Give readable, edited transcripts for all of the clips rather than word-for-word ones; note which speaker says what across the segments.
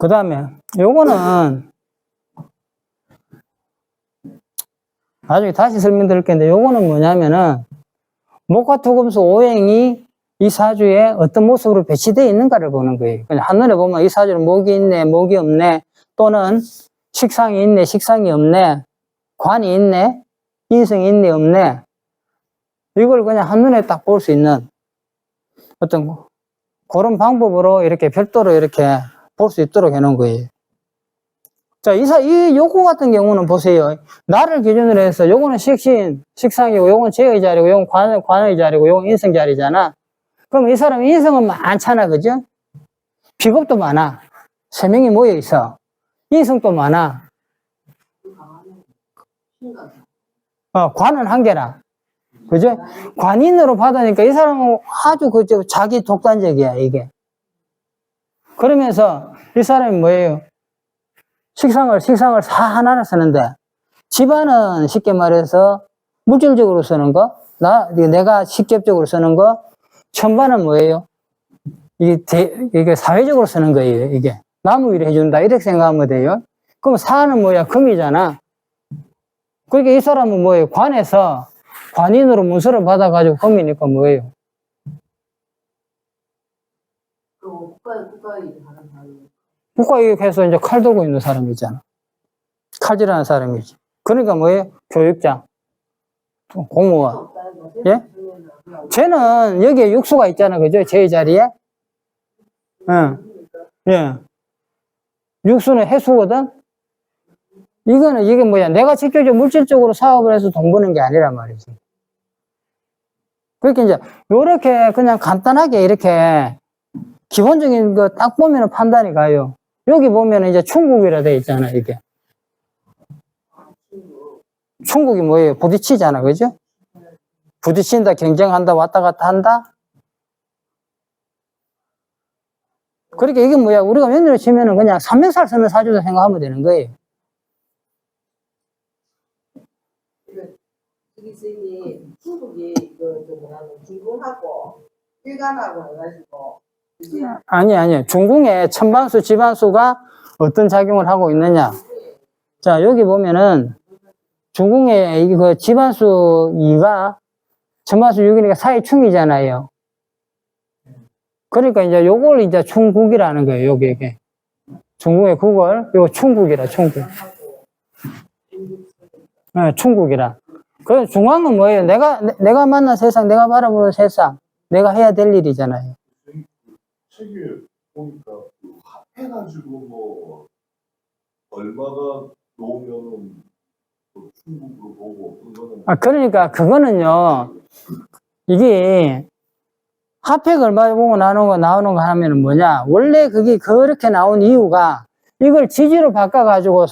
Speaker 1: 그 다음에 요거는 나중에 다시 설명드릴 건데, 요거는 뭐냐면은 목화토금수 오행이 이 사주에 어떤 모습으로 배치되어 있는가를 보는 거예요. 그냥 한눈에 보면 이 사주는 목이 있네, 목이 없네, 또는 식상이 있네, 식상이 없네, 관이 있네, 인성이 있네, 없네. 이걸 그냥 한눈에 딱 볼 수 있는 어떤 그런 방법으로 이렇게 별도로 이렇게 볼 수 있도록 해놓은 거예요. 자, 요거 같은 경우는 보세요. 나를 기준으로 해서 요거는 식상이고, 요건 제의 자리고, 요건 관의 자리고, 요건 인성 자리잖아. 그럼 이 사람 인성은 많잖아, 그죠? 비겁도 많아. 3명이 모여 있어. 인성도 많아. 관은 한 개라. 그죠? 관인으로 받으니까 이 사람은 아주 자기 독단적이야, 이게. 그러면서 이 사람이 뭐예요? 식상을 하나를 쓰는데, 집안은 쉽게 말해서 물질적으로 쓰는 거, 내가 직접적으로 쓰는 거, 천반은 뭐예요? 이게 사회적으로 쓰는 거예요, 이게. 나무 일을 해준다, 이렇게 생각하면 돼요. 그럼 사는 뭐야? 금이잖아. 그러니까 이 사람은 뭐예요? 관에서 관인으로 문서를 받아가지고 금이니까 뭐예요? 국가이익해서 이제 칼 들고 있는 사람이잖아. 칼질하는 사람이지. 그러니까 뭐예요? 교육자, 공무원. 예? 쟤는 여기에 육수가 있잖아, 그죠? 제 자리에. 응. 예. 육수는 해수거든? 이게 뭐야? 내가 직접적으로 물질적으로 사업을 해서 돈 버는 게 아니란 말이지. 그렇게 이제, 요렇게 그냥 간단하게 이렇게 기본적인 거 딱 보면 판단이 가요. 여기 보면 이제 충국이라 돼 있잖아, 이게. 충국이 뭐예요? 부딪히잖아, 그죠? 부딪힌다, 경쟁한다, 왔다 갔다 한다? 그러니까 이게 뭐야? 우리가 면으로 치면은 그냥 삼명살 쓰는 사주도 생각하면 되는 거예요.
Speaker 2: 선생님, 중국이 중궁하고 일간하고 해가지고
Speaker 1: 아니. 중궁에 천반수, 지반수가 어떤 작용을 하고 있느냐? 자, 여기 보면은 중궁에 이거 지반수 2가 천반수 6이니까 사이충이잖아요. 그러니까 이제 요걸 이제 충국이라는 거예요, 이게. 중궁의 국을, 요거 충국이라, 충국. 네, 충국이라. 그 중앙은 뭐예요? 내가 만난 세상, 내가 바라보는 세상, 내가 해야 될 일이잖아요.
Speaker 3: 책에 보니까 합해가지고 뭐 얼마가 놓으면은 충국으로 보고 그거는
Speaker 1: 그러니까 그거는요, 이게 핫팩 얼마 보고 나오는 거 하면은 뭐냐? 원래 그게 그렇게 나온 이유가 이걸 지지로 바꿔가지고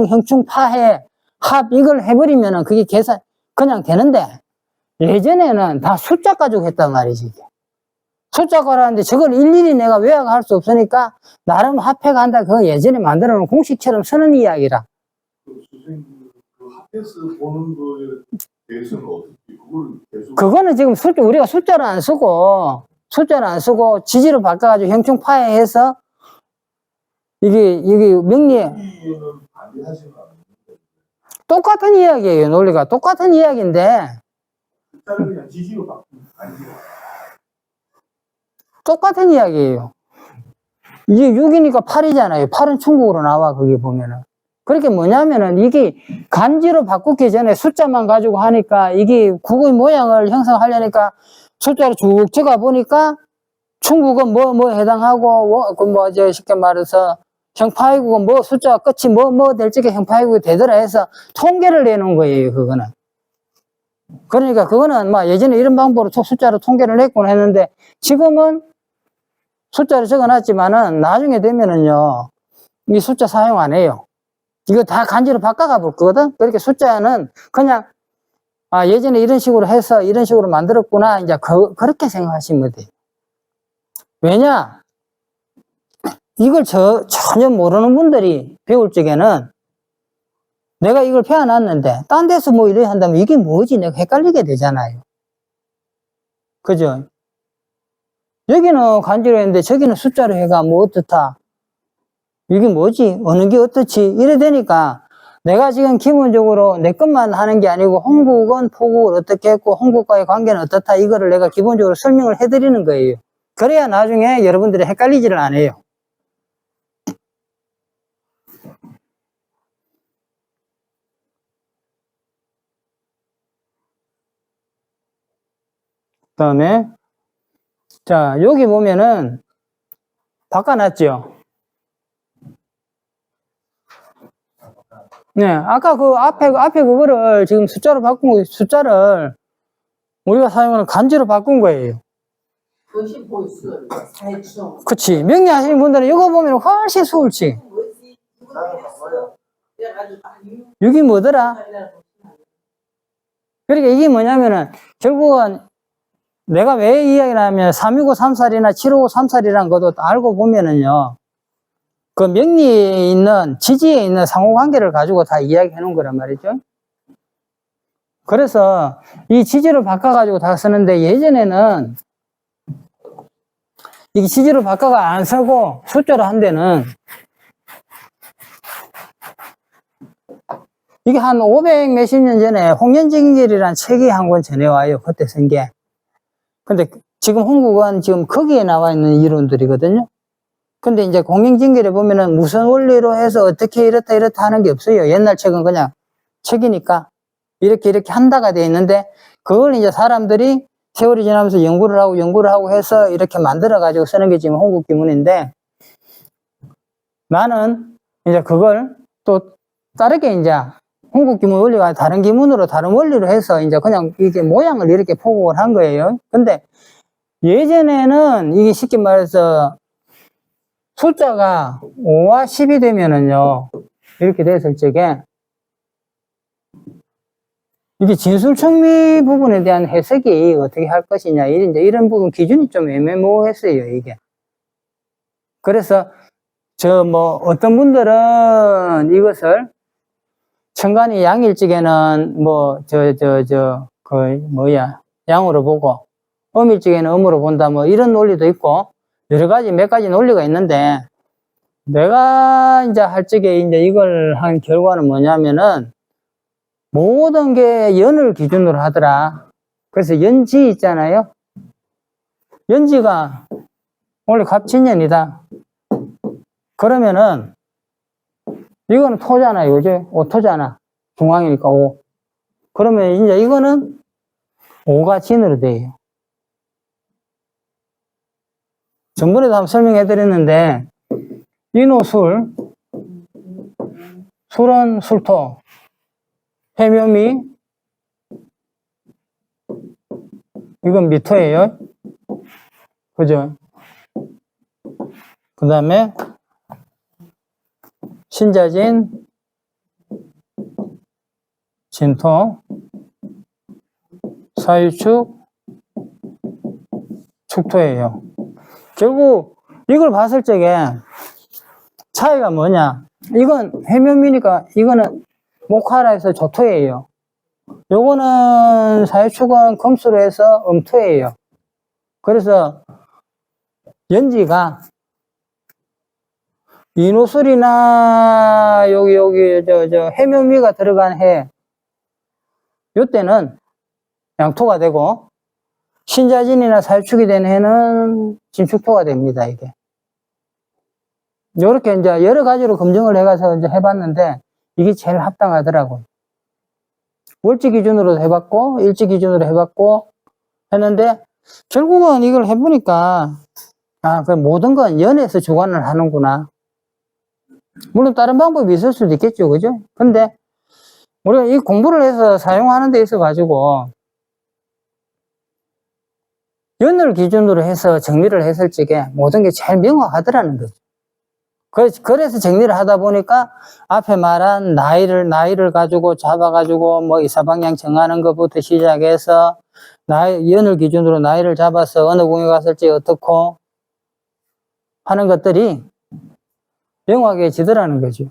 Speaker 1: 형충파해 합 이걸 해버리면은 그게 계산 그냥 되는데 예전에는 다 숫자 가지고 했단 말이지. 숫자 가라는데 저걸 일일이 내가 외워할 수 없으니까 나름 핫팩한다 그거 예전에 만들어 놓은 공식처럼 쓰는 이야기라.
Speaker 3: 선생님 그 합해서 보는 거에 대해서는 어떻게 그걸 계속
Speaker 1: 그거는 지금 우리가 숫자를 안 쓰고 지지로 바꿔가지고 형충파해해서 이게 명리에
Speaker 3: 반대하지는 않는데
Speaker 1: 똑같은 이야기예요. 논리가 똑같은 이야기인데
Speaker 3: 숫자를 그냥 지지로 바꾸는 아니죠.
Speaker 1: 똑같은 이야기예요. 이게 6이니까 8이잖아요. 8은 충국으로 나와 거기 보면은. 그렇게 뭐냐면은 이게 간지로 바꾸기 전에 숫자만 가지고 하니까 이게 국의 모양을 형성하려니까 숫자를 쭉 적어 보니까 충국은 뭐 해당하고 쉽게 말해서 형파이국은 뭐 숫자 끝이 뭐 될 적에 형파이국이 되더라 해서 통계를 내놓은 거예요, 그거는. 그러니까 그거는 막 예전에 이런 방법으로 숫자로 통계를 냈곤 했는데 지금은 숫자를 적어 놨지만은 나중에 되면은요, 이 숫자 사용 안 해요. 이거 다 간지로 바꿔가 볼 거거든? 그렇게 숫자는 그냥, 예전에 이런 식으로 해서 이런 식으로 만들었구나. 이제 그렇게 생각하시면 돼요. 왜냐? 이걸 전혀 모르는 분들이 배울 적에는 내가 이걸 배워놨는데, 딴 데서 뭐 이래 한다면 이게 뭐지? 내가 헷갈리게 되잖아요. 그죠? 여기는 간지로 했는데 저기는 숫자로 해가 뭐 어떻다. 이게 뭐지? 어느 게 어떻지? 이래 되니까 내가 지금 기본적으로 내 것만 하는 게 아니고 홍국은 포국을 어떻게 했고 홍국과의 관계는 어떻다. 이거를 내가 기본적으로 설명을 해드리는 거예요. 그래야 나중에 여러분들이 헷갈리지를 않아요. 그 다음에 자 여기 보면은 바꿔놨죠. 네, 아까 그 앞에 그거를 지금 숫자로 바꾼 거, 숫자를 우리가 사용하는 간지로 바꾼 거예요.
Speaker 2: 그것이 보이스 사회충.
Speaker 1: 그치. 명리하시는 분들은 이거 보면 훨씬 수월치.
Speaker 2: 뭐지? 그래가지고
Speaker 1: 이게 뭐더라? 그러니까 이게 뭐냐면은, 결국은 내가 왜 이야기를 하면 365 3살이나 755 3살이라는 것도 알고 보면은요, 그 명리에 있는, 지지에 있는 상호관계를 가지고 다 이야기해 놓은 거란 말이죠. 그래서 이 지지를 바꿔가지고 다 쓰는데 예전에는 이게 지지로 바꿔가 안 쓰고 숫자로 한 데는 이게 한 500 몇십 년 전에 홍련징결이라는 책이 한 권 전해와요. 그때 쓴 게. 근데 지금 홍국은 지금 거기에 나와 있는 이론들이거든요. 근데 이제 홍련징결에 보면은 무슨 원리로 해서 어떻게 이렇다 하는 게 없어요. 옛날 책은 그냥 책이니까 이렇게 한다가 돼 있는데 그걸 이제 사람들이 세월이 지나면서 연구를 하고 해서 이렇게 만들어가지고 쓰는 게 지금 홍국기문인데 나는 이제 그걸 또 다르게 이제 홍국기문 원리가 다른 기문으로 다른 원리로 해서 이제 그냥 이게 모양을 이렇게 포국을 한 거예요. 근데 예전에는 이게 쉽게 말해서 숫자가 5와 10이 되면은요, 이렇게 됐을 적에 이게 진술청미 부분에 대한 해석이 어떻게 할 것이냐, 이제 이런 부분 기준이 좀 애매모호했어요, 이게. 그래서, 어떤 분들은 이것을 천간이 양일직에는 양으로 보고, 음일직에는 음으로 본다, 뭐, 이런 논리도 있고, 여러 가지, 몇 가지 논리가 있는데, 내가 이제 할 적에 이제 이걸 한 결과는 뭐냐면은, 모든 게 연을 기준으로 하더라. 그래서 연지 있잖아요. 연지가 원래 갑진년이다. 그러면은 이거는 토잖아요. 그죠? 오토잖아. 중앙이니까 5. 그러면 이제 이거는 5가 진으로 돼요. 전번에도 한번 설명해 드렸는데 인호술, 술은 술토, 해묘미, 이건 미토예요. 그죠? 그 다음에 신자진, 진토, 사유축, 축토예요. 결국 이걸 봤을 적에 차이가 뭐냐? 이건 해묘미니까 이거는 목화라 해서 조토예요. 요거는 사유축은 금수로 해서 음토예요. 그래서 연지가 인호술이나 해묘미가 들어간 해, 요때는 양토가 되고 신자진이나 사유축이 된 해는 진축토가 됩니다, 이게. 요렇게 이제 여러 가지로 검증을 해가서 이제 해봤는데 이게 제일 합당하더라고요. 월지 기준으로도 해봤고 일지 기준으로 해봤고 했는데 결국은 이걸 해보니까 그 모든 건 연에서 주관을 하는구나. 물론 다른 방법이 있을 수도 있겠죠, 그죠? 근데 우리가 이 공부를 해서 사용하는 데 있어 가지고 연을 기준으로 해서 정리를 했을 적에 모든 게 제일 명확하더라는 거죠. 그래서 정리를 하다 보니까 앞에 말한 나이를 가지고 잡아가지고 뭐 이사방향 정하는 것부터 시작해서 연을 기준으로 나이를 잡아서 어느 궁에 갔을지 어떻고 하는 것들이 명확해지더라는 거죠.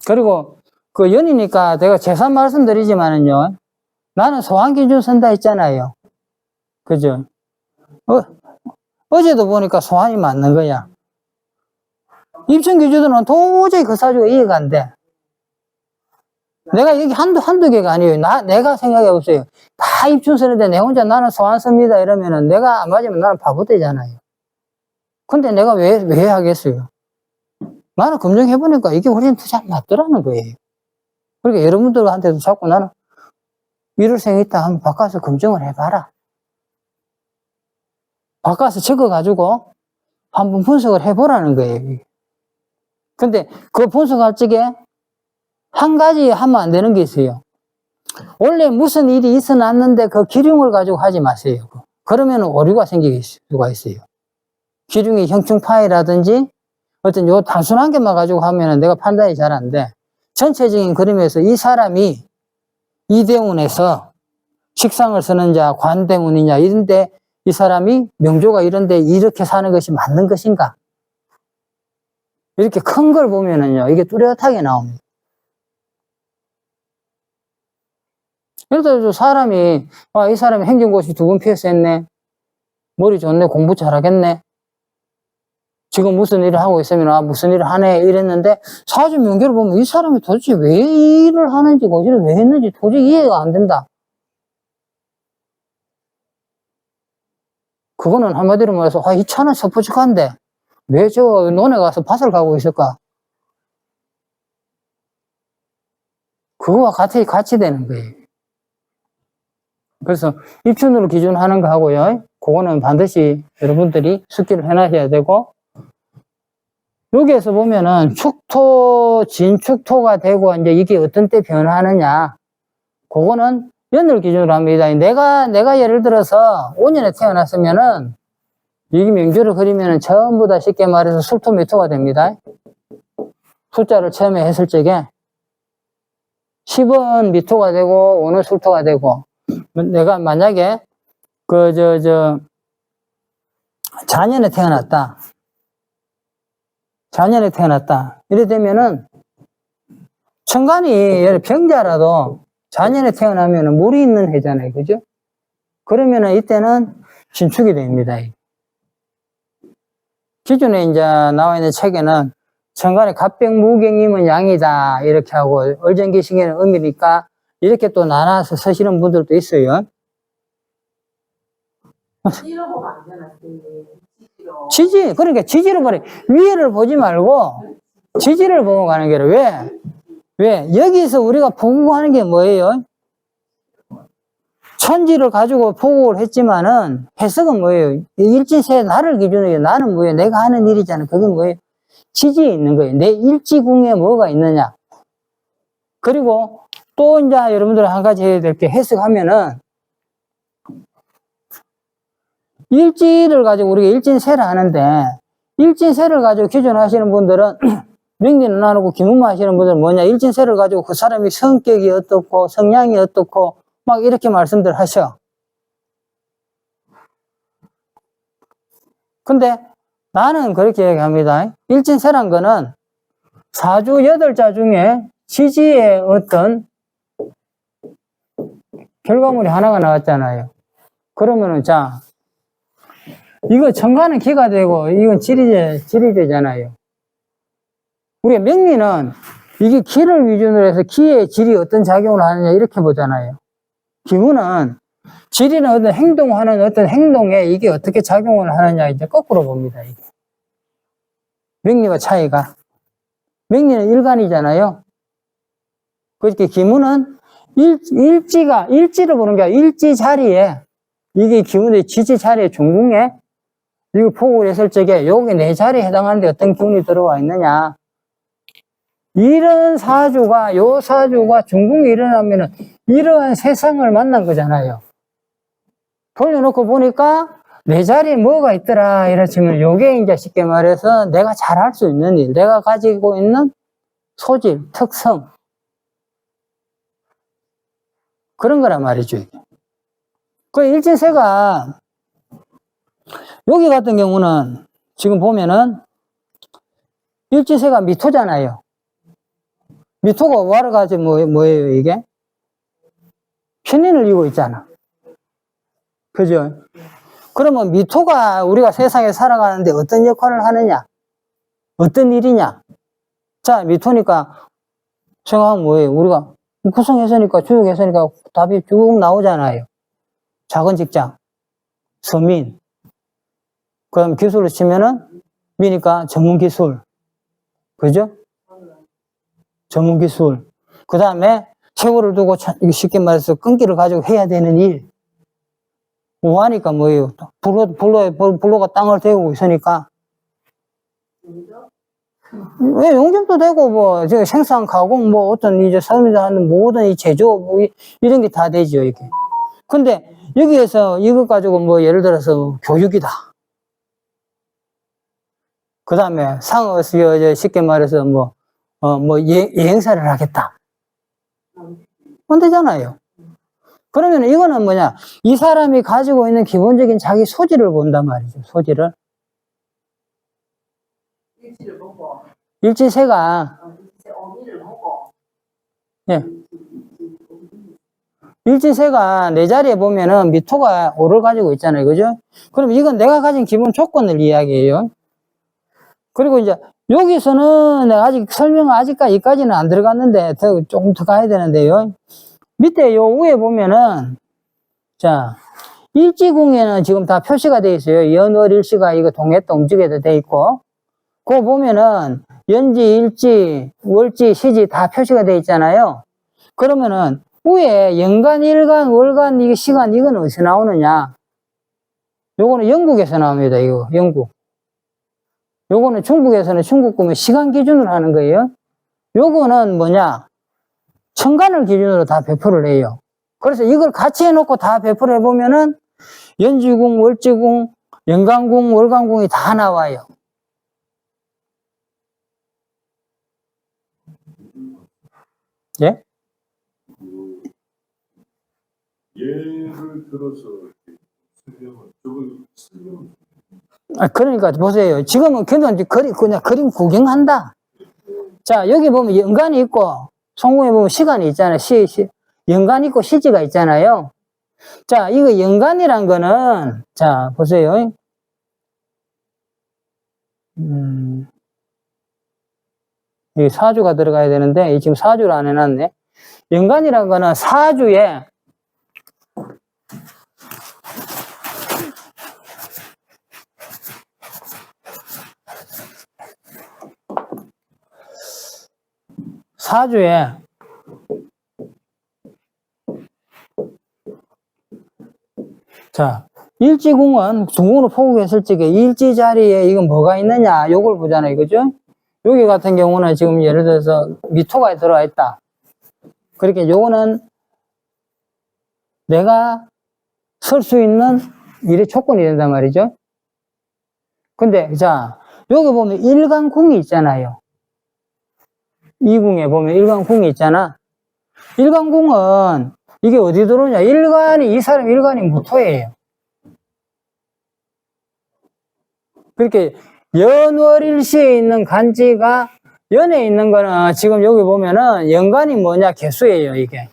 Speaker 1: 그리고 그 연이니까 제가 재산 말씀드리지만은요, 나는 소환 기준 쓴다 했잖아요. 그죠? 어제도 보니까 소환이 맞는 거야. 입증 기준으로는 도저히 그 사주가 이해가 안 돼. 내가 여기 한두 개가 아니에요. 내가 생각해 보세요. 다 입증 쓰는데 내 혼자 나는 소환 씁니다 이러면은 내가 안 맞으면 나는 바보 되잖아요. 근데 내가 왜 하겠어요? 나는 검증해보니까 이게 훨씬 더 잘 맞더라는 거예요. 그러니까 여러분들한테도 자꾸 나는 일월생 있다 하면 바꿔서 검증을 해봐라. 바꿔서 적어가지고 한번 분석을 해보라는 거예요. 근데 그 분석할 적에 한 가지 하면 안 되는 게 있어요. 원래 무슨 일이 있어놨는데 그 기륭을 가지고 하지 마세요. 그러면 오류가 생길 수가 있어요. 기륭이 형충파이라든지 어떤 요 단순한 게만 가지고 하면은 내가 판단이 잘 안 돼. 전체적인 그림에서 이 사람이 이대운에서 식상을 쓰는 자, 관대운이냐 이런데 이 사람이 명조가 이런데 이렇게 사는 것이 맞는 것인가? 이렇게 큰 걸 보면은요, 이게 뚜렷하게 나옵니다. 그래서 사람이, 이 사람이 행정고시 2번 패스했네. 머리 좋네. 공부 잘하겠네. 지금 무슨 일을 하고 있으면, 무슨 일을 하네. 이랬는데, 사주 명계를 보면 이 사람이 도대체 왜 일을 하는지, 고지를 왜 했는지 도저히 이해가 안 된다. 그거는 한마디로 말해서, 이 차는 서포직한데, 왜 저 논에 가서 밭을 가고 있을까? 그거와 같이 되는 거예요. 그래서 입춘으로 기준하는 거 하고요. 그거는 반드시 여러분들이 숙기를 해놔야 되고, 여기에서 보면은 축토, 진축토가 되고, 이제 이게 어떤 때 변하느냐. 그거는 연을 기준으로 합니다. 내가 예를 들어서 5년에 태어났으면은, 이 명주를 그리면은 전부 다 쉽게 말해서 술토 미토가 됩니다. 숫자를 처음에 했을 적에 10은 미토가 되고 5는 술토가 되고 내가 만약에 자년에 태어났다. 이래 되면은 천간이 병자라도 자년에 태어나면은 물이 있는 해잖아요. 그죠? 그러면은 이때는 신축이 됩니다. 기존에 이제 나와 있는 책에는 천간에 갑병무경이면 양이다 이렇게 하고 얼전기신에는 음이니까 이렇게 또 나눠서 쓰시는 분들도 있어요.
Speaker 2: 찌르고 안 되나?
Speaker 1: 지지, 그러니까 지지를 보래. 위에를 보지 말고 지지를 보고 가는 게라. 왜? 여기서 우리가 보고 하는 게 뭐예요? 천지를 가지고 보고를 했지만은 해석은 뭐예요? 일지세 나를 기준으로 나는 뭐예요? 내가 하는 일이잖아. 그게 뭐예요? 지지에 있는 거예요. 내 일지궁에 뭐가 있느냐. 그리고 또 이제 여러분들 한 가지 해야 될 게 해석하면은 일지를 가지고 우리가 일진세를 하는데 일진세를 가지고 기준하시는 분들은 명리는 안 하고 기문만 하시는 분들은 뭐냐. 일진세를 가지고 그 사람이 성격이 어떻고 성향이 어떻고 막 이렇게 말씀들 하셔. 근데 나는 그렇게 얘기합니다. 일진세란 거는 사주 8자 중에 지지의 어떤 결과물이 하나가 나왔잖아요. 그러면은 자, 이거 천간은 기가 되고 이건 지리되잖아요. 우리가 명리는 이게 기를 기준으로 해서 기의 질이 어떤 작용을 하느냐 이렇게 보잖아요. 기문은 지리는 어떤 행동하는 어떤 행동에 이게 어떻게 작용을 하느냐 이제 거꾸로 봅니다. 이게. 명리와 차이가. 명리는 일간이잖아요. 그렇게 기문은 일지를 보는 게 아니라 일지 자리에 이게 기운의 지지 자리에 중궁에 이거 포국을 했을 적에 여기 내 자리에 해당하는데 어떤 기운이 들어와 있느냐. 이런 사주가 요 사주가 중궁이 일어나면은 이러한 세상을 만난 거잖아요. 돌려놓고 보니까 내 자리에 뭐가 있더라 이러시면 요게 이제 쉽게 말해서 내가 잘할 수 있는 일, 내가 가지고 있는 소질, 특성 그런 거란 말이죠. 그 일진세가 여기 같은 경우는 지금 보면은 일진세가 미토잖아요. 미토가 와르가지 뭐예요 이게? 편인을 이고 있잖아. 그죠? 그러면 미토가 우리가 세상에 살아가는데 어떤 역할을 하느냐? 어떤 일이냐? 자, 미토니까 생각하면 뭐예요? 우리가 구성회사니까, 주역회사니까 답이 쭉 나오잖아요. 작은 직장, 서민, 그 다음 기술로 치면은 미니까 전문기술. 그죠? 전문기술. 그 다음에 세월을 두고 쉽게 말해서 끈기를 가지고 해야 되는 일. 오하니까 뭐예요? 불로가 땅을 데우고 있으니까. 왜 용접도 되고, 뭐, 생산, 가공, 뭐, 어떤 이제 사람들이 하는 모든 이 제조, 뭐, 이런 게 다 되죠, 이게. 근데 여기에서 이것 가지고 뭐, 예를 들어서 교육이다. 그 다음에 쉽게 말해서 뭐, 여행사를 하겠다. 안 되잖아요. 그러면 이거는 뭐냐? 이 사람이 가지고 있는 기본적인 자기 소질을 본단 말이죠. 소질을.
Speaker 2: 일지를 보고,
Speaker 1: 일지세가,
Speaker 2: 어미를 보고,
Speaker 1: 예. 일지세가 내 자리에 보면은 미토가 오를 가지고 있잖아요. 그죠? 그럼 이건 내가 가진 기본 조건을 이야기해요. 그리고 이제 여기서는 내가 아직까지는 안 들어갔는데 조금 더 가야 되는데요. 밑에 요 위에 보면은, 자, 일지궁에는 지금 다 표시가 되어 있어요. 연월일시가 이거 동했다 움직여도 돼 있고, 그거 보면은 연지, 일지, 월지, 시지 다 표시가 되어 있잖아요. 그러면은 위에 연간, 일간, 월간, 이게 시간, 이건 어디서 나오느냐? 요거는 영국에서 나옵니다. 이거, 영국. 요거는 중국에서는 중국금을 시간 기준으로 하는 거예요. 요거는 뭐냐? 천간을 기준으로 다 배포를 해요. 그래서 이걸 같이 해놓고 다 배포를 해보면은 연지궁, 월지궁, 연간궁, 월간궁이 다 나와요. 예?
Speaker 3: 예를 들어서 설명은
Speaker 1: 그러니까 보세요. 지금은 그냥 그림 구경한다. 자, 여기 보면 연간이 있고, 송궁에 보면 시간이 있잖아요. 연간이 있고 시지가 있잖아요. 자, 이거 연간이란 거는, 자, 보세요. 여기 사주가 들어가야 되는데, 지금 사주를 안 해놨네. 연간이란 거는 사주에, 자, 일지궁은 중궁으로 포국했을 적에 일지 자리에 이건 뭐가 있느냐, 요걸 보잖아요. 그죠? 여기 같은 경우는 지금 예를 들어서 미토가 들어와 있다. 그렇게 요거는 내가 설 수 있는 일의 조건이 된단 말이죠. 근데, 자, 여기 보면 일간궁이 있잖아요. 이 궁에 보면 일간궁이 있잖아. 일간궁은 이게 어디 들어오냐? 이 사람 일간이 무토예요. 그렇게 연월일시에 있는 간지가 연에 있는 거는 지금 여기 보면은 연간이 뭐냐? 개수예요, 이게.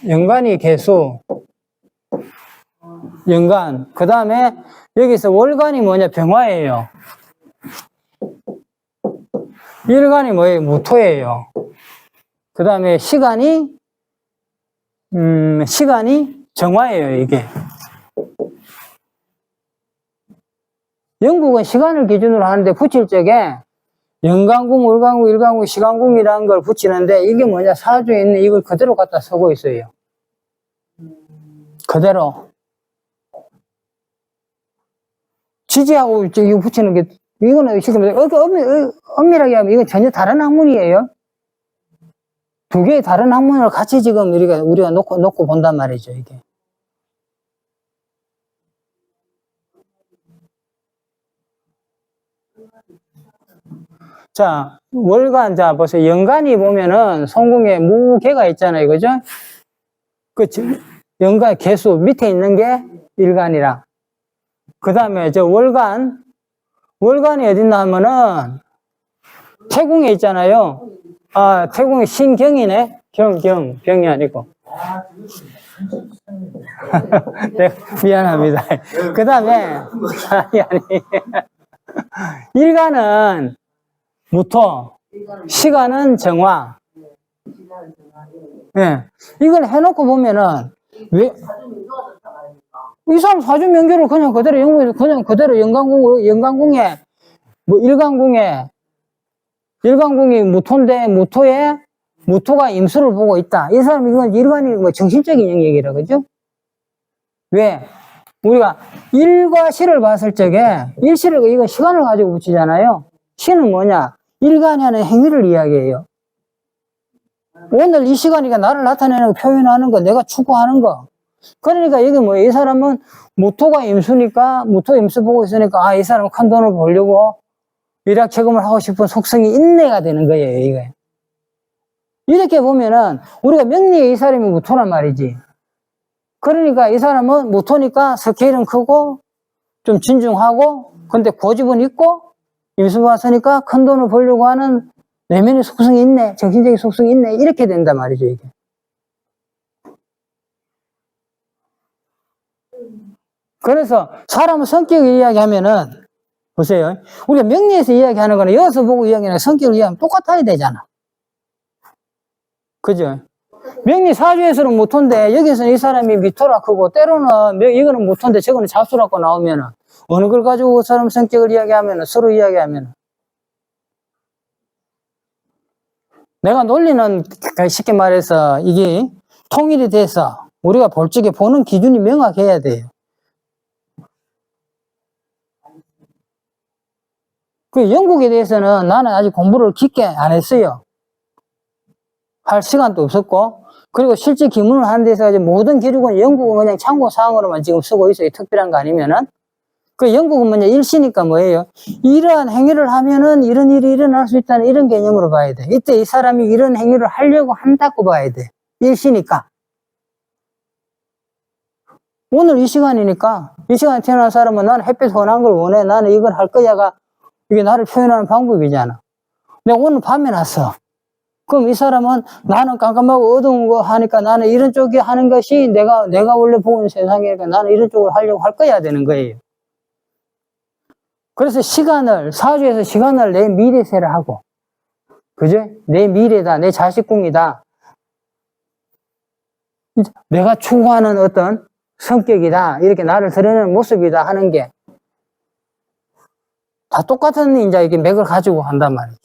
Speaker 1: 연간이 개수. 연간. 그 다음에 여기서 월간이 뭐냐? 병화예요. 일간이 뭐예요? 무토예요. 그 다음에 시간이 정화예요, 이게. 영국은 시간을 기준으로 하는데 붙일 적에 연간궁, 월간궁, 일간궁, 시간궁이라는 걸 붙이는데 이게 뭐냐? 사주에 있는 이걸 그대로 갖다 쓰고 있어요. 그대로. 지지하고 이거 붙이는 게, 이거는 엄밀하게 하면 이건 전혀 다른 학문이에요. 두 개의 다른 학문을 같이 지금 우리가 놓고 본단 말이죠, 이게. 자, 월간, 자, 보세요. 연간이 보면은 송궁에 무개가 있잖아요, 그죠? 연간 개수 밑에 있는 게 일간이랑. 그 다음에 월간이 어딨나 하면은 태궁에 있잖아요. 아, 태궁이 신경이네. 병이 아니고. 네, 미안합니다. 그 다음에, 아니. 일간은 무토, 시간은 정화.
Speaker 2: 시간을 정하고
Speaker 1: 예. 이걸 해놓고 보면은, 왜,
Speaker 2: 사주 민조가 좋다고 하니까
Speaker 1: 이 사람 사주 명제를 그냥 그대로 그냥 그대로 영광궁에, 뭐, 일간궁이 무토인데, 무토가 임수를 보고 있다. 이 사람, 이건 일간이 뭐 정신적인 영역이라, 그죠? 왜? 우리가 일과 시를 봤을 적에, 일시를, 이거 시간을 가지고 붙이잖아요. 시는 뭐냐? 일간이 하는 행위를 이야기해요. 오늘 이 시간이가 나를 나타내는 거, 표현하는 거, 내가 추구하는 거. 그러니까 이게 뭐예요? 이 사람은 무토가 임수니까, 무토 임수 보고 있으니까, 아, 이 사람은 큰 돈을 벌려고 일확천금을 하고 싶은 속성이 인내가 되는 거예요, 이게. 이렇게 보면은, 우리가 명리에 이 사람이 무토란 말이지. 그러니까 이 사람은 무토니까 스케일은 크고, 좀 진중하고, 근데 고집은 있고, 임수 봤으니까 큰 돈을 벌려고 하는 내면의 속성이 있네, 정신적인 속성이 있네, 이렇게 된단 말이죠, 이게. 그래서 사람의 성격을 이야기하면은, 보세요. 우리가 명리에서 이야기하는 거는 여기서 보고 이야기하는 성격을 이야기하면 똑같아야 되잖아. 그죠? 명리 사주에서는 무토인데, 여기서는 이 사람이 미토라 크고, 때로는 이거는 무토인데 저거는 잡수라고 나오면은, 어느 걸 가지고 그 사람 성격을 이야기하면은, 서로 이야기하면은. 내가 논리는 쉽게 말해서 이게 통일이 돼서 우리가 볼 적에 보는 기준이 명확해야 돼요. 그 영국에 대해서는 나는 아직 공부를 깊게 안 했어요. 할 시간도 없었고, 그리고 실제 기문을 하는 데서 이제 모든 기록은 영국은 그냥 참고 사항으로만 지금 쓰고 있어요. 특별한 거 아니면은. 그 영국은 먼저 일시니까 뭐예요? 이러한 행위를 하면은 이런 일이 일어날 수 있다는 이런 개념으로 봐야 돼. 이때 이 사람이 이런 행위를 하려고 한다고 봐야 돼. 일시니까. 오늘 이 시간이니까, 이 시간에 태어난 사람은 나는 햇빛 훤한 걸 원해. 나는 이걸 할 거야가, 이게 나를 표현하는 방법이잖아. 내가 오늘 밤에 났어. 그럼 이 사람은 나는 깜깜하고 어두운 거 하니까 나는 이런 쪽이 하는 것이 내가 원래 보고 있는 세상이니까 나는 이런 쪽을 하려고 할 거야 되는 거예요. 그래서 사주에서 시간을 내 미래세를 하고, 그죠? 내 미래다, 내 자식궁이다. 내가 추구하는 어떤 성격이다, 이렇게 나를 드러내는 모습이다 하는 게 다 똑같은 이제 이게 맥을 가지고 한단 말이죠.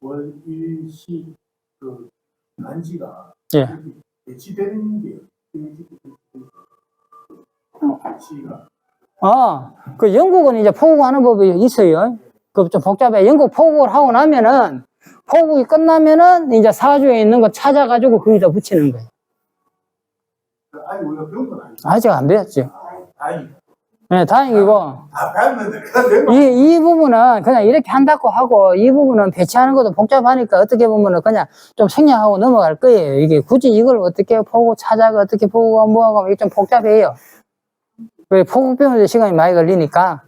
Speaker 3: 연월일시 그 간지가
Speaker 1: 예.
Speaker 3: 배치되는 게 배치가
Speaker 1: 그 영국은 이제 포국하는 법이 있어요. 그 좀 복잡해. 영국 포국을 하고 나면은, 포국이 끝나면은 이제 사주에 있는 거 찾아가지고 거기다 붙이는 거예요.
Speaker 3: 아니 우리가 배운 건 아니죠.
Speaker 1: 아직 안 배웠죠.
Speaker 3: 다행이다.
Speaker 1: 네, 다행이고.
Speaker 3: 배웠는데 그냥
Speaker 1: 이 부분은 그냥 이렇게 한다고 하고, 이 부분은 배치하는 것도 복잡하니까 어떻게 보면은 그냥 좀 생략하고 넘어갈 거예요. 이게 굳이 이걸 어떻게 보고 찾아가, 어떻게 보고 뭐하고, 이게 좀 복잡해요. 왜 포국 배우는데 시간이 많이 걸리니까.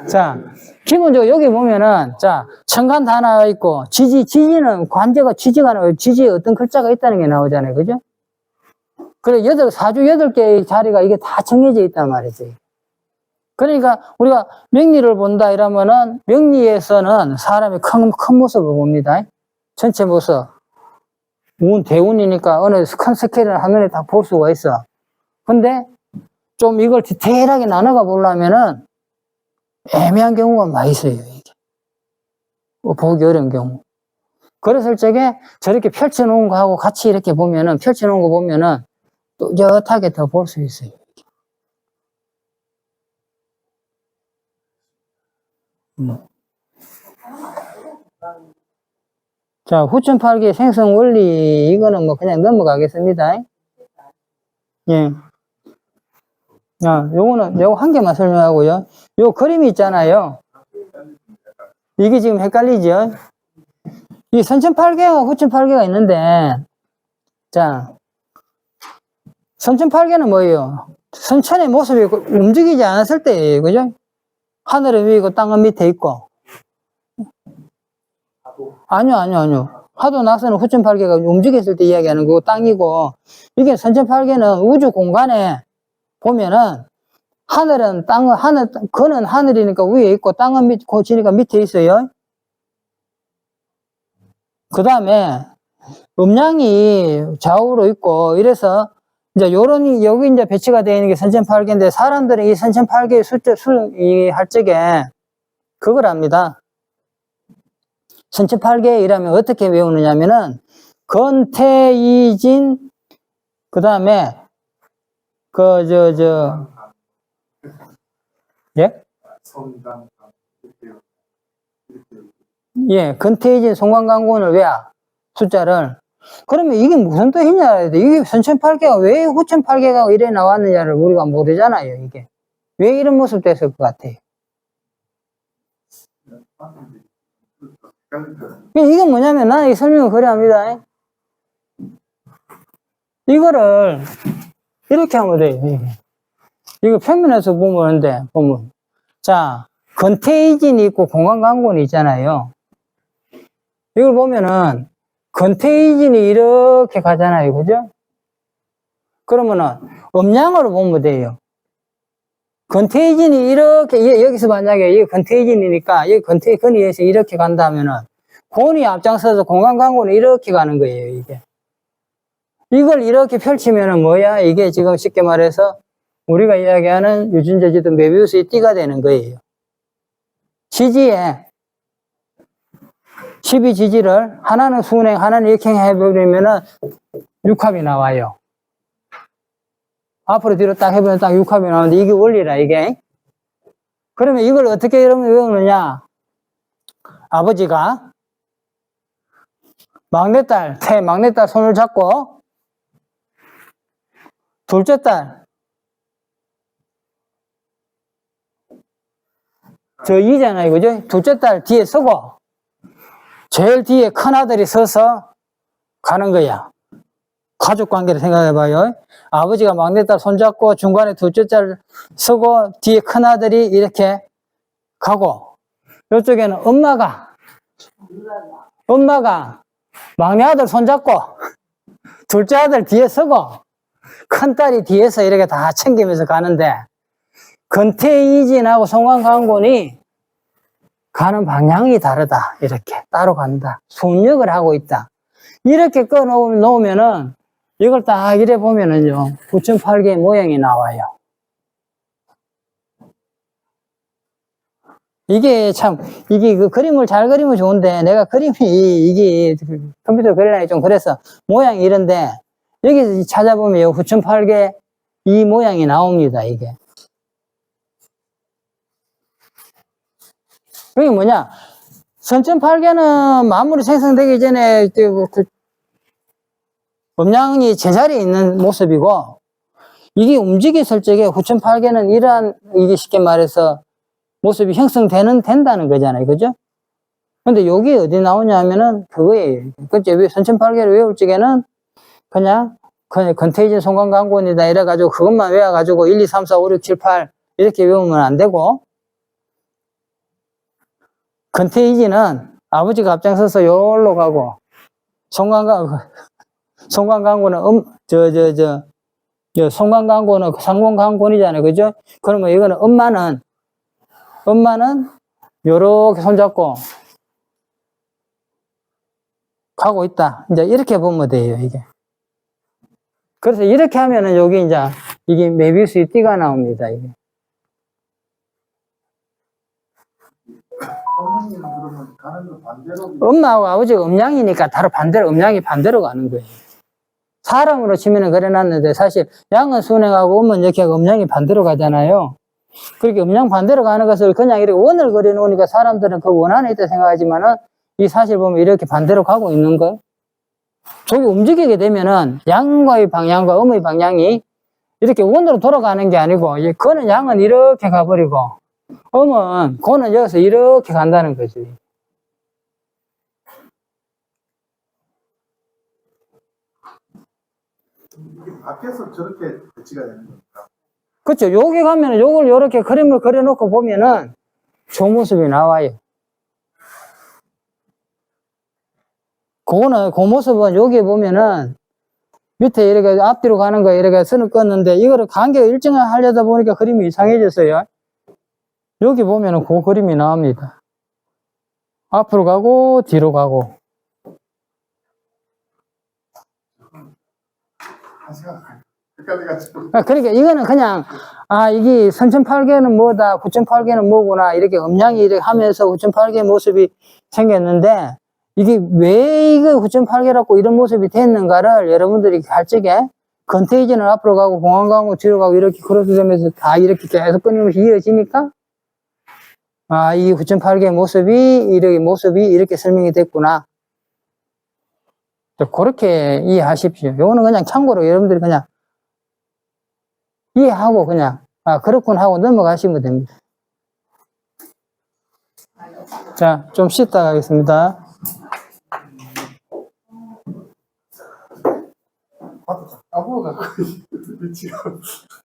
Speaker 1: 자, 기본적으로 여기 보면은, 자, 천간 다 나와 있고, 지지는 관제가 지지가 나와요. 지지에 어떤 글자가 있다는 게 나오잖아요. 그죠? 그래, 사주 8개의 자리가 이게 다 정해져 있단 말이지. 그러니까 우리가 명리를 본다 이러면은, 명리에서는 사람의 큰 모습을 봅니다. 전체 모습. 대운이니까 어느 큰 스케일을 화면에 다 볼 수가 있어. 근데 좀 이걸 디테일하게 나눠가 보려면은 애매한 경우가 많이 있어요, 이게. 보기 어려운 경우. 그랬을 적에 저렇게 펼쳐놓은 거하고 같이 이렇게 보면은, 펼쳐놓은 거 보면은 또렷하게 더 볼 수 있어요. 자, 후천팔기 생성 원리, 이거는 뭐 그냥 넘어가겠습니다. 예. 요거 한 개만 설명하고요. 요 그림이 있잖아요. 이게 지금 헷갈리죠? 이 선천팔계와 후천팔계가 있는데, 자, 선천팔계는 뭐예요? 선천의 모습이 움직이지 않았을 때예요. 그죠? 하늘은 위에 있고 땅은 밑에 있고. 아니요. 하도 낙서는 후천팔계가 움직였을 때 이야기하는 거고 땅이고, 이게 선천팔계는 우주 공간에 보면은 하늘은 그는 하늘이니까 위에 있고 땅은 고치니까 밑에 있어요. 그 다음에 음양이 좌우로 있고 이래서 이제 여기 이제 배치가 되어 있는 게 선천팔계인데 사람들은 이 선천팔계 할 적에 그걸 합니다. 선천팔계이라면 어떻게 외우느냐면은 건태이진 그 다음에 예? 예, 건태이진 송관강군을 왜 숫자를 그러면 이게 무슨 뜻이냐 이게 선천팔계가 왜 후천팔계가 이래 나왔느냐를 우리가 모르잖아요. 이게 왜 이런 모습 됐을 것 같아요. 이게 뭐냐면 나는 이 설명을 그래 합니다. 이거를 이렇게 하면 돼요. 이거 평면에서 보면 자 건태이진이 있고 공간강군이 있잖아요. 이걸 보면은 건태이진이 이렇게 가잖아요. 그죠? 그러면은 음양으로 보면 돼요. 건태이진이 이렇게 여기서 만약에 이 건태이진이니까 이 건의에서 이렇게 간다면은 곤이 앞장서서 공간강군이 이렇게 가는 거예요. 이게 이걸 이렇게 펼치면은 뭐야? 이게 지금 쉽게 말해서 우리가 이야기하는 유전자지도 메비우스의 띠가 되는 거예요. 지지에 12지지를 하나는 순행, 하나는 역행 해버리면은 6합이 나와요. 앞으로 뒤로 딱 해보면 딱 6합이 나오는데 이게 원리라, 이게. 그러면 이걸 어떻게 여러분 외우느냐? 아버지가 막내딸 손을 잡고 둘째 딸 저 이잖아요, 그죠? 둘째 딸 뒤에 서고 제일 뒤에 큰아들이 서서 가는 거야. 가족 관계를 생각해봐요. 아버지가 막내딸 손잡고 중간에 둘째 딸 서고 뒤에 큰아들이 이렇게 가고 이쪽에는 엄마가 막내 아들 손잡고 둘째 아들 뒤에 서고 큰딸이 뒤에서 이렇게 다 챙기면서 가는데 건태이진하고 송관강군이 가는 방향이 다르다. 이렇게 따로 간다. 순역을 하고 있다. 이렇게 놓으면은 이걸 딱 이래 보면은요 9.8개의 모양이 나와요. 이게 참 이게 그 그림을 잘 그리면 좋은데 내가 그림이 이게 컴퓨터 그리려니 좀 그래서 모양이 이런데 여기 찾아보면 9.8개 이 모양이 나옵니다. 이게 그게 뭐냐? 선천팔계는 만물이 생성되기 전에 음양이 제자리에 있는 모습이고 이게 움직였을 적에 후천팔계는 이러한 이게 쉽게 말해서 모습이 된다는 거잖아요. 그죠? 근데 여기 어디 나오냐 하면은 그거예요. 그치? 왜 선천팔계를 외울 적에는 그냥 건태이진 송관강군이다 이래가지고 그것만 외워가지고 1, 2, 3, 4, 5, 6, 7, 8 이렇게 외우면 안 되고 건태이진은 아버지가 앞장서서 요로 가고 송관강군은 송관강군은 상공강군이잖아요. 그죠? 그러면 이거는 엄마는 요렇게 손잡고 가고 있다. 이제 이렇게 보면 돼요, 이게. 그래서 이렇게 하면은 여기 이제 이게 메비우스의 띠가 나옵니다, 이게.
Speaker 3: 그러면 가는 거 반대로
Speaker 1: 엄마하고 아버지가 음양이니까 음양이 반대로 가는 거예요. 사람으로 치면은 그래 놨는데 사실 양은 순행하고 음은 이렇게 음양이 반대로 가잖아요. 그렇게 음양 반대로 가는 것을 그냥 이렇게 원을 그려 놓으니까 사람들은 그 원 안에 있다 생각하지만은 이 사실 보면 이렇게 반대로 가고 있는 거. 저기 움직이게 되면은 양과의 방향과 음의 방향이 이렇게 원으로 돌아가는 게 아니고 그는 양은 이렇게 가버리고 고는 여기서 이렇게 간다는 거지.
Speaker 3: 밖에서 저렇게 배치가 되는 겁니까?
Speaker 1: 그렇죠. 여기 가면은 요걸 요렇게 그림을 그려놓고 보면은 저 모습이 나와요. 그거는, 그 모습은 여기 보면은 밑에 이렇게 앞뒤로 가는 거 이렇게 선을 껐는데 이거를 간격 일정을 하려다 보니까 그림이 이상해졌어요. 여기 보면은 그 그림이 나옵니다. 앞으로 가고 뒤로 가고. 그러니까 이거는 그냥 이게 3.8개는 뭐다, 9.8개는 뭐구나 이렇게 음량이 이렇게 하면서 9.8개 모습이 생겼는데 이게 왜 이거 9.8개라고 이런 모습이 됐는가를 여러분들이 갈 적에 컨테이지는 앞으로 가고 공항 가고 뒤로 가고 이렇게 크로스 되면서 다 이렇게 계속 끊임없이 이어지니까 이 9.8개 모습이 이렇게 설명이 됐구나. 그렇게 이해하십시오. 요거는 그냥 참고로 여러분들이 그냥 이해하고 그냥 그렇군 하고 넘어가시면 됩니다. 자, 좀 쉬었다 가겠습니다.
Speaker 3: 아무거나 위치가